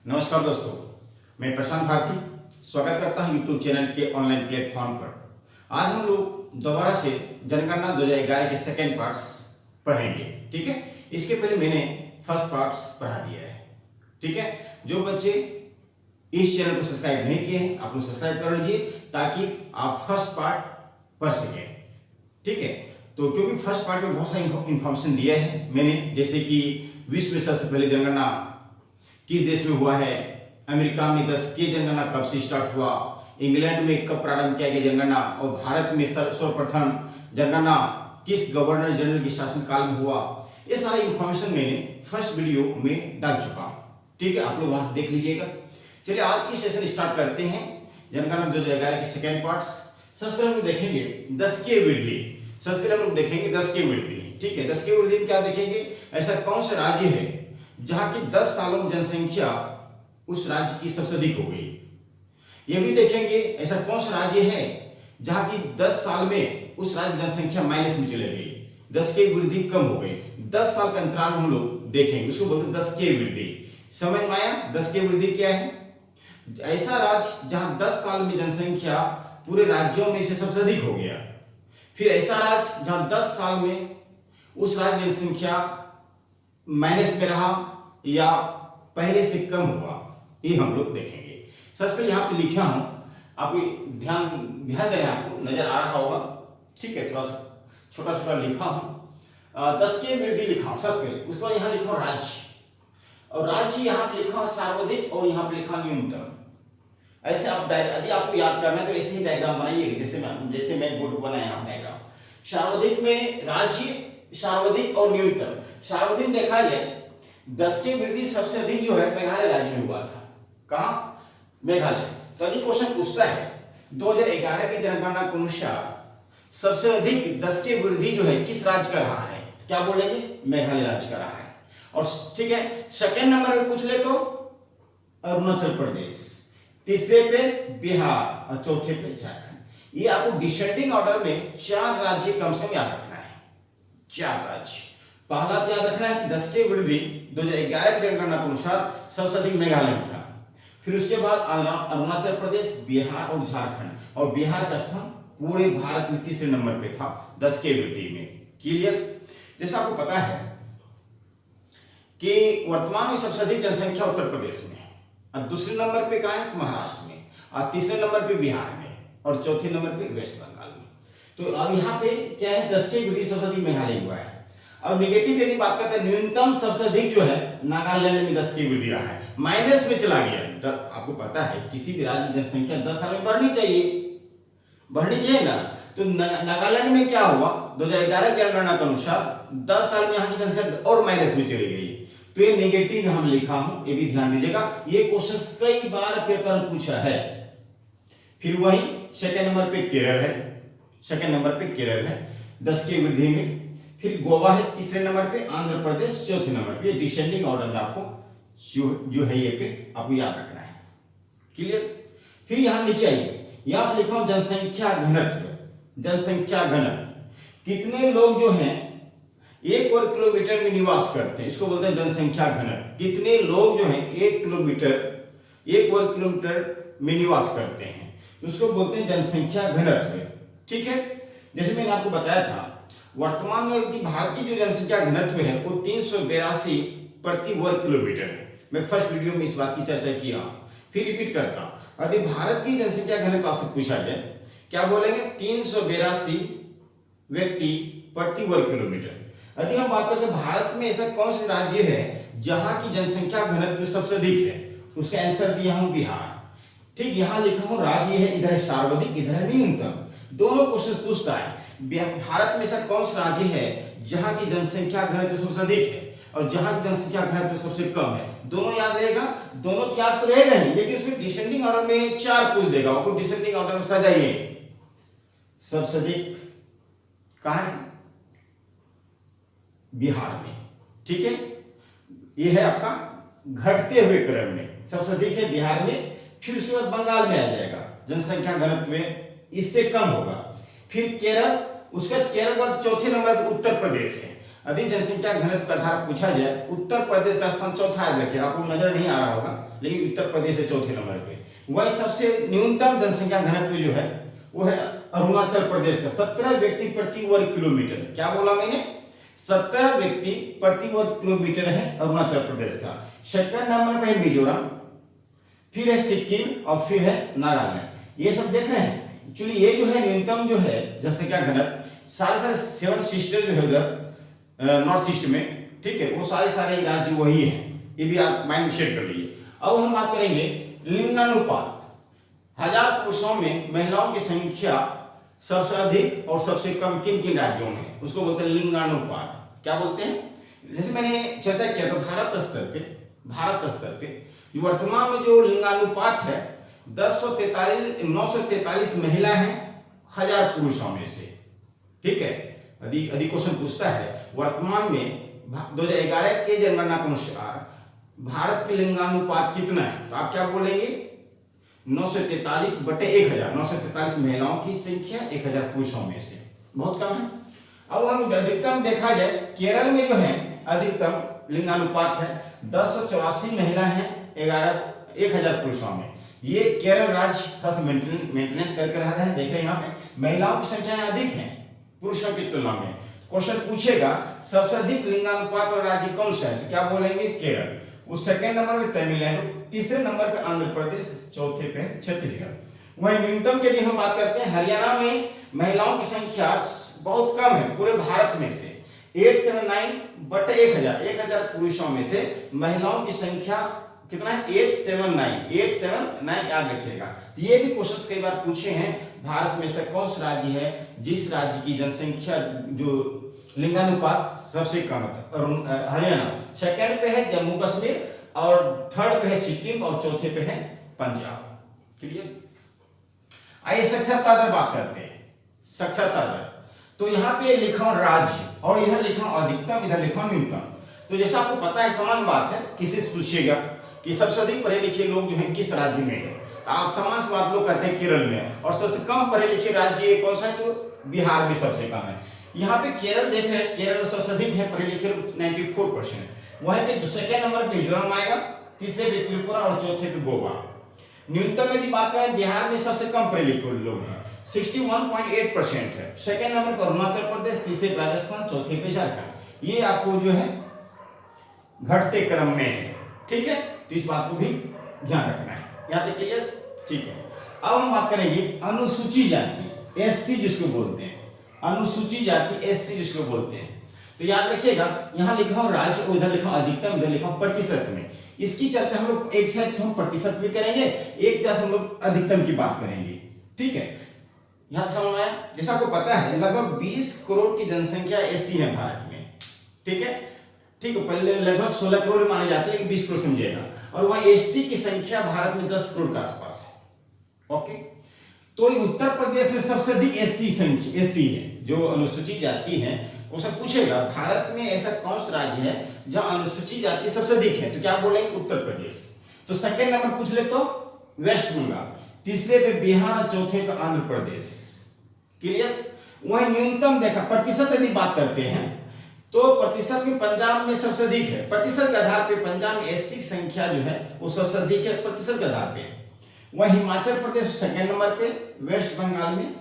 नमस्कार दोस्तों, मैं प्रशांत भारती स्वागत करता हूं यूट्यूब चैनल के ऑनलाइन प्लेटफॉर्म पर। आज हम लोग दोबारा से जनगणना 2011 के सेकेंड पार्ट्स पढ़ेंगे। ठीक है, इसके पहले मैंने फर्स्ट पार्ट्स पढ़ा दिया है। ठीक है, जो बच्चे इस चैनल को सब्सक्राइब नहीं किए हैं आप लोग सब्सक्राइब कर लीजिए ताकि आप फर्स्ट पार्ट पढ़ सकें। ठीक है, तो क्योंकि फर्स्ट पार्ट में बहुत सारी इंफॉर्मेशन दिया है मैंने, जैसे कि विश्व में सबसे पहले जनगणना किस देश में हुआ है, अमेरिका में 10 के जनगणना कब से स्टार्ट हुआ, इंग्लैंड में कब प्रारंभ किया गया जनगणना, और भारत में सर्वप्रथम जनगणना किस गवर्नर जनरल के शासनकाल में हुआ, ये सारा इंफॉर्मेशन मैंने फर्स्ट वीडियो में डाल चुका हूँ। ठीक है, आप लोग वहां से देख लीजिएगा। चलिए आज की सेशन स्टार्ट करते हैं जनगणना 2011 के सेकेंड पार्ट्स। सबसे पहले हम लोग देखेंगे 10 के वृद्धि। सबसे पहले हम लोग देखेंगे 10 के वृद्धि। ठीक है, 10 के वृद्धि में क्या देखेंगे, ऐसा कौन सा राज्य है जहां की 10 सालों में जनसंख्या उस राज्य की सबसे अधिक हो गई। यह भी देखेंगे ऐसा कौन सा राज्य है जहां की 10 साल में उस राज्य की जनसंख्या माइनस में चले गई, 10 की वृद्धि कम हो गई। 10 साल का अंतराल हम लोग देखेंगे, उसको बोलते हैं 10 की वृद्धि। समझ में आया 10 की वृद्धि क्या है? ऐसा राज्य जहां 10 साल में जनसंख्या पूरे राज्यों में से सबसे अधिक हो गया। फिर ऐसा राज्य जहां 10 साल में उस राज्य की जनसंख्या माइनस में रहा या पहले से कम हुआ, ये हम लोग देखेंगे। सबसे पहले यहाँ पे लिखा हूं, आपको ध्यान देना, आपको नजर आ रहा होगा। ठीक है, थोड़ा सा छोटा छोटा लिखा हूं, 10 की वृद्धि लिखा हूं सबसे पहले। उसके बाद यहाँ लिखा हूं राज्य, और राज्य यहाँ पे लिखा हूं सर्वाधिक और यहाँ पे लिखा न्यूनतम। ऐसे आप यदि आपको याद करना है तो ऐसे ही डायग्राम बनाइएगा जैसे मैं बोर्ड बनाया हूं डायग्राम। सर्वाधिक में राज्य, सर्वाधिक और न्यूनतम। सर्वाधिक देखा जाए 10 की वृद्धि सबसे अधिक जो है मेघालय राज्य में हुआ था। कहां? मेघालय। तो यदि क्वेश्चन पूछता है 2011 की जनगणना के अनुसार सबसे अधिक 10 की वृद्धि जो है किस राज्य का रहा है, क्या बोलेंगे? मेघालय राज्य का रहा है। और ठीक है, सेकंड नंबर पे पूछ ले तो अरुणाचल प्रदेश, तीसरे पे बिहार और चौथे पे झारखंड। ये आपको डिसेंडिंग ऑर्डर में 4 राज्य कम से कम याद रखना है। 4 राज्य। पहला तो याद रखना है कि 10 की वृद्धि 2011 की जनगणना के अनुसार सबसे अधिक मेघालय में था। फिर उसके बाद अरुणाचल प्रदेश, बिहार और झारखंड, और बिहार का स्थान पूरे भारत में तीसरे नंबर पे था 10 की वृद्धि में। क्लियर? जैसा आपको पता है कि वर्तमान में सबसे अधिक जनसंख्या उत्तर प्रदेश में है, और दूसरे नंबर पे कहां है? महाराष्ट्र में, और तीसरे नंबर पे बिहार में, और चौथे नंबर पे वेस्ट बंगाल में। तो अब यहाँ पे क्या है, 10 की वृद्धि सबसे अधिक मेघालय हुआ है। अब निगेटिव यदि बात करते हैं, न्यूनतम सबसे अधिक जो है नागालैंड में 10 की वृद्धि रहा है, माइनस में चला गया। आपको पता है किसी भी राज्य की जनसंख्या 10 साल में बढ़नी चाहिए ना। तो नागालैंड में क्या हुआ, 2011 की जनगणना के अनुसार 10 साल में यहाँ की जनसंख्या और माइनस में चली गई। तो ये नेगेटिव हम लिखा हूं, ये भी ध्यान दीजिएगा। ये क्वेश्चन कई बार पेपर में पूछा है। फिर वही सेकंड नंबर पे केरल है 10 की वृद्धि में। फिर गोवा है तीसरे नंबर पे, आंध्र प्रदेश चौथे नंबर पे। डिसेंडिंग ऑर्डर में आपको जो है ये पे आपको याद रखना है। क्लियर? फिर यहां नीचे आइए, यहां पे लिखा हूं जनसंख्या घनत्व। कितने लोग जो हैं 1 वर्ग किलोमीटर में निवास करते हैं, इसको बोलते हैं जनसंख्या घनत्व। कितने लोग जो हैं 1 वर्ग किलोमीटर में निवास करते हैं, उसको बोलते हैं जनसंख्या घनत्व। ठीक है, जैसे मैंने आपको बताया था वर्तमान में भारत की जो जनसंख्या घनत्व है वो 382 प्रति वर्ग किलोमीटर है। मैं फर्स्ट वीडियो में इस बात की चर्चा किया, फिर रिपीट करता हूं। यदि भारत की जनसंख्या घनत्व आपसे पूछा जाए, क्या बोलेंगे? 382 व्यक्ति प्रति वर्ग किलोमीटर। यदि हम बात करते हैं भारत में ऐसा कौन सा राज्य है जहां की जनसंख्या घनत्व सबसे अधिक है, उसका आंसर दिया हूं बिहार। ठीक, यहां लिखा हूं राज्य है, इधर है सर्वाधिक, इधर है न्यूनतम। दोनों क्वेश्चन पूछता है भारत में ऐसा कौन सा राज्य है जहां की जनसंख्या घनत्व सबसे अधिक है और जहां की जनसंख्या घनत्व सबसे कम है। दोनों याद रहेगा, दोनों याद तो रहेगा ही, लेकिन उसमें डिसेंडिंग ऑर्डर में 4 पूछ देगा। आपको डिसेंडिंग ऑर्डर में सजाइए। सबसे अधिक कहां है? बिहार में। ठीक है, यह है आपका घटते हुए क्रम में सबसे अधिक है बिहार में। फिर उसके बाद बंगाल में आ जाएगा, जनसंख्या घनत्व में इससे कम होगा। फिर केरल, उसके बाद केरल बाद चौथे नंबर पर उत्तर प्रदेश है। अधिक जनसंख्या घनत्व का आधार पूछा जाए, उत्तर प्रदेश का स्थान चौथा है। देखिए आपको नजर नहीं आ रहा होगा, लेकिन उत्तर प्रदेश है चौथे नंबर पे। वही सबसे न्यूनतम जनसंख्या घनत्व जो है वो है अरुणाचल प्रदेश का, 17 व्यक्ति प्रति वर्ग किलोमीटर। क्या बोला मैंने? 17 व्यक्ति प्रति वर्ग किलोमीटर है अरुणाचल प्रदेश का। सेकंड नंबर पे है मिजोरम, फिर है सिक्किम और फिर है नागालैंड। ये सब देख रहे हैं। एक्चुअली ये जो है न्यूनतम जो है जनसंख्या घनत्व सारे 7 सिस्टर जो है उधर नॉर्थ ईस्ट में, ठीक है, वो सारे राज्य वही हैं। ये भी आप माइंड में सेट कर लीजिए। अब हम बात करेंगे लिंगानुपात। 1000 पुरुषों में महिलाओं की संख्या सबसे अधिक और सबसे कम किन किन राज्यों में, उसको बोलते हैं लिंगानुपात। क्या बोलते हैं? जैसे मैंने चर्चा किया तो भारत स्तर पे जो वर्तमान में जो लिंगानुपात है 943 महिला हैं 1000 पुरुषों में से, ठीक है। अधिक क्वेश्चन पूछता है वर्तमान में 2011 के जनगणना के अनुसार भारत के लिंगानुपात कितना है, तो आप क्या बोलेंगे? 943 बटे 1000, 943 महिलाओं की संख्या 1000 पुरुषों में से, बहुत कम है। अब हम अधिकतम देखा जाए, केरल में जो है अधिकतम लिंगानुपात है 1084 महिला हैं 1000 पुरुषों में। ये केरल राज्य थोड़ा सा मेंटेनेंस करके रह रहे हैं। देख रहे हैं यहाँ पे महिलाओं की संख्या अधिक है पुरुषों की तुलना में। क्वेश्चन पूछेगा सबसे अधिक लिंगानुपात वाला राज्य कौन सा है, तो क्या बोलेंगे? केरल। उस सेकंड नंबर पे तमिलनाडु, तीसरे नंबर पे आंध्र प्रदेश, चौथे पे छत्तीसगढ़। वहीं न्यूनतम के लिए हम बात करते हैं, हरियाणा में महिलाओं की संख्या बहुत कम है पूरे भारत में से 879 बटे 1000 पुरुषों में से महिलाओं की संख्या कितना है? 879 याद रखिएगा। ये भी क्वेश्चंस कई बार पूछे हैं, भारत में से कौन सा राज्य है जिस राज्य की जनसंख्या जो लिंगानुपात सबसे कम है? हरियाणा। सेकंड पे है जम्मू कश्मीर और थर्ड पे है सिक्किम और चौथे पे है पंजाब। क्लियर? आइए साक्षरता दर बात करते हैं। साक्षरता दर तो यहाँ पे लिखा हूं राज्य और इधर लिखा हूं अधिकतम, इधर लिखा हूं न्यूनतम। तो जैसा आपको पता है समान बात है, किसी से पूछिएगा कि सबसे अधिक पढ़े लिखे लोग जो हैं किस राज्य में है, तो आप समान से बात लोग कहते हैं केरल में। और सबसे कम पढ़े लिखे राज्य कौन सा है, तो बिहार में सबसे कम है। यहाँ पे केरल देख रहे हैं, केरल में सबसे अधिक है पढ़े लिखे लोग 94%। वहीं पे सेकंड नंबर पे मिजोरम आएगा, तीसरे पे त्रिपुरा और चौथे पे गोवा। न्यूनतम यदि बात करें बिहार में सबसे कम पढ़े लिखे लोग हैं 61.8% है। सेकंड नंबर पर अरुणाचल प्रदेश, तीसरे राजस्थान, चौथे पे झारखंड। ये आपको जो है घटते क्रम में है, ठीक है, तो इस बात को भी ध्यान रखना है। यहाँ तक क्लियर? ठीक है। अब हम बात करेंगे अनुसूची जाति, एससी जिसको बोलते हैं, अनुसूची जाति एससी जिसको बोलते हैं। तो याद रखिएगा यहाँ लिखा हूं राज्य और इधर लिखा हूं अधिकतम, इधर लिखा हूं प्रतिशत में। इसकी चर्चा हम लोग एक साइड तो हम प्रतिशत भी करेंगे, एक जैसे हम लोग अधिकतम की बात करेंगे, ठीक है। यहाँ समझ में आया? जैसा आपको पता है लगभग 20 करोड़ की जनसंख्या एससी है भारत में, ठीक है, ठीक है। पहले लगभग 16 करोड़ माने जाते हैं, 20 करोड़ समझिएगा। और वह एसटी की संख्या भारत में 10 करोड़ के आसपास है। ओके, तो उत्तर प्रदेश में सबसे अधिक एससी है जो अनुसूचित जाति है। क्वेश्चन पूछेगा भारत में ऐसा कौन सा राज्य है जहां अनुसूचित जाति सबसे अधिक है, तो क्या बोलेंगे? उत्तर प्रदेश। तो सेकंड नंबर पूछ ले तो वेस्ट बंगाल, तीसरे पे बिहार, चौथे पे आंध्र प्रदेश। क्लियर? वही न्यूनतम देखा प्रतिशत यदि बात करते हैं तो प्रतिशत में पंजाब में सबसे अधिक है। प्रतिशत के आधार पे पंजाब में एससी की संख्या जो है वो सबसे अधिक है प्रतिशत के आधार पे। वह हिमाचल प्रदेश सेकंड नंबर पे, वेस्ट बंगाल में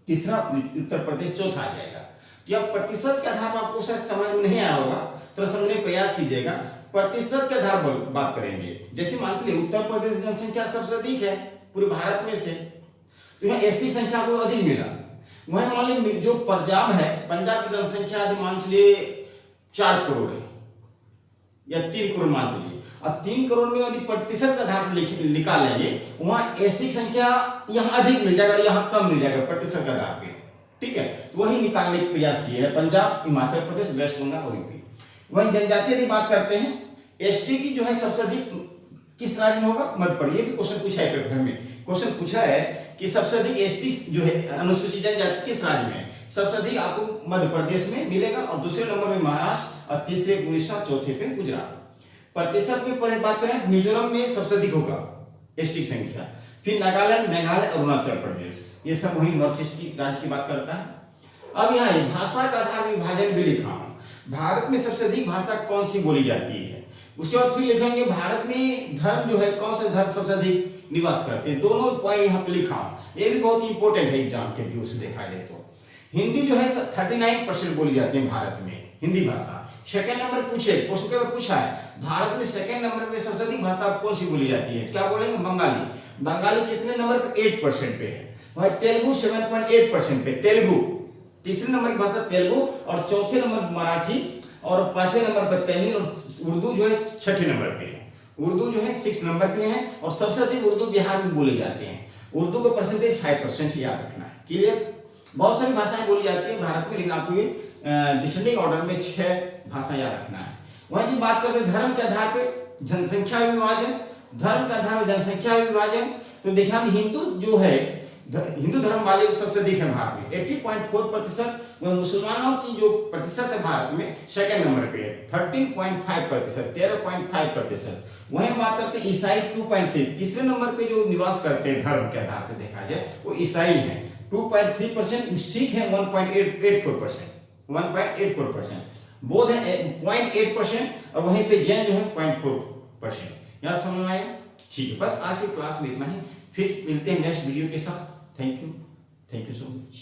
तीसरा, उत्तर प्रदेश चौथा आ जाएगा। तो अब प्रतिशत के आधार पर आपको शायद समझ में नहीं आया होगा, तो समझने का प्रयास कीजिएगा। प्रतिशत के आधार पर बात करेंगे। जैसे मान लीजिए उत्तर प्रदेश की जनसंख्या सबसे अधिक है पूरे भारत में से, तो यहाँ एससी संख्या को अधिक मिला। वहीं मान लीजिए जो पंजाब है, पंजाब की जनसंख्या जो मान लीजिए 4 करोड़ है या 3 करोड़ मान लीजिए, और 3 करोड़ में यदि प्रतिशत के आधार पर निकालेंगे वहां एससी संख्या यहाँ अधिक मिल जाएगा और यहाँ कम मिल जाएगा प्रतिशत के आधार पे, ठीक है। तो वही निकालने का प्रयास किया है पंजाब, हिमाचल प्रदेश, वेस्ट बंगाल और यूपी। वहीं जनजातीय की बात करते हैं, एसटी की जो है सबसे अधिक किस राज्य में होगा? मध्य प्रदेश। ये भी क्वेश्चन पूछा है पेपर में, क्वेश्चन पूछा है कि सबसे अधिक एसटी जो है अनुसूचित जनजाति किस राज्य में है? सबसे अधिक आपको मध्य प्रदेश में मिलेगा और दूसरे नंबर में महाराष्ट्र और तीसरे उड़ीसा, चौथे पे गुजरात। प्रतिशत में पहले बात करें मिजोरम में सबसे अधिक होगा एसटी संख्या, फिर नागालैंड, मेघालय, अरुणाचल प्रदेश, ये सब वही नॉर्थ ईस्ट की राज्य की बात करता है। अब यहाँ भाषा का आधार विभाजन भी लिखा हूं। भारत में सबसे अधिक भाषा कौन सी बोली जाती है। उसके बाद फिर लिखेंगे भारत में धर्म जो है कौन से धर्म सबसे अधिक निवास करते हैं। दोनों पॉइंट यहाँ पे लिखा हूं, ये भी बहुत इंपॉर्टेंट है एग्जाम के व्यू से देखा जाए तो। हिंदी जो है 39% बोली जाती है भारत में, हिंदी भाषा। सेकंड नंबर पूछे क्वेश्चन के पूछा है भारत में सेकंड नंबर पे सबसे अधिक भाषा कौन सी बोली जाती है, क्या बोलेंगे बंगाली। बंगाली कितने नंबर पे 8% पे है। वह तेलुगु 7.8% पे, तेलुगु तीसरे नंबर की भाषा तेलुगु, और चौथे नंबर मराठी, और पांचवें नंबर पर तमिल, और उर्दू जो है छठे नंबर पे है। उर्दू जो है 6 नंबर पे है, और सबसे अधिक उर्दू बिहार में बोले जाते हैं। उर्दू का परसेंटेज 5% याद रखना है। क्लियर। बहुत सारी भाषाएं बोली जाती है भारत में, लेकिन आपको ये डिसेंडिंग ऑर्डर में 6 भाषा याद रखना है। वहीं की बात करते हैं धर्म के आधार पर जनसंख्या विभाजन। धर्म के आधार पर जनसंख्या विभाजन, तो देखिए हम हिंदू जो है हिंदू धर्म वाले सबसे अधिक है भारत में 80.4%। मुसलमानों की जो प्रतिशत है भारत में सेकंड नंबर पे है 13.5%, 13.5%। वहीं बात करते हैं ईसाई 2.3, तीसरे नंबर पे जो निवास करते हैं धर्म के आधार पे देखा जाए वो ईसाई है 2.3%। सिख है 1.84%, बौद्ध है 0.8%, और वहीं पे जैन जो है 0.4%। याद समझ में आया। ठीक है, बस आज की क्लास में इतना ही, फिर मिलते हैं नेक्स्ट वीडियो के साथ। Thank you so much.